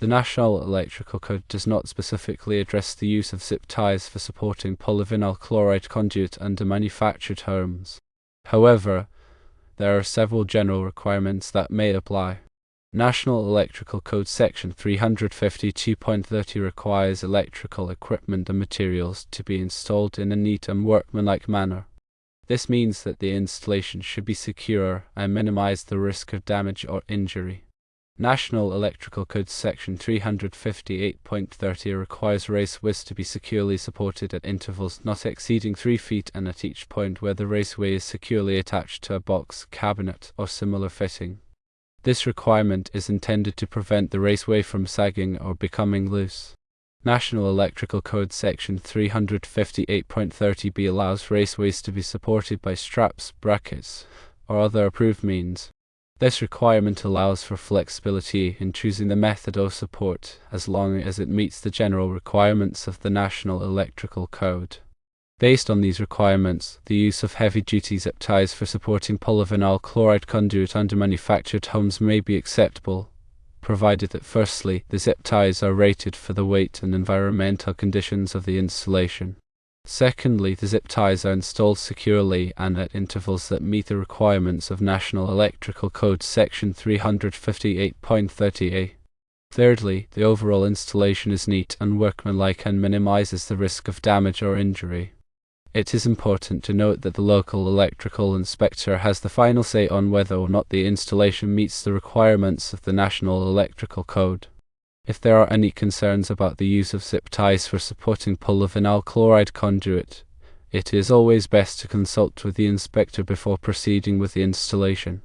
The National Electrical Code does not specifically address the use of zip ties for supporting polyvinyl chloride conduit under manufactured homes. However, there are several general requirements that may apply. National Electrical Code Section 352.30 requires electrical equipment and materials to be installed in a neat and workmanlike manner. This means that the installation should be secure and minimize the risk of damage or injury. National Electrical Code Section 358.30 requires raceways to be securely supported at intervals not exceeding 3 feet and at each point where the raceway is securely attached to a box, cabinet, or similar fitting. This requirement is intended to prevent the raceway from sagging or becoming loose. National Electrical Code Section 358.30b allows raceways to be supported by straps, brackets, or other approved means. This requirement allows for flexibility in choosing the method of support as long as it meets the general requirements of the National Electrical Code. Based on these requirements, the use of heavy-duty zip ties for supporting polyvinyl chloride conduit under manufactured homes may be acceptable, provided that firstly, the zip ties are rated for the weight and environmental conditions of the installation. Secondly, the zip ties are installed securely and at intervals that meet the requirements of National Electrical Code Section 358.30a. Thirdly, the overall installation is neat and workmanlike and minimizes the risk of damage or injury. It is important to note that the local electrical inspector has the final say on whether or not the installation meets the requirements of the National Electrical Code. If there are any concerns about the use of zip ties for supporting polyvinyl chloride conduit, it is always best to consult with the inspector before proceeding with the installation.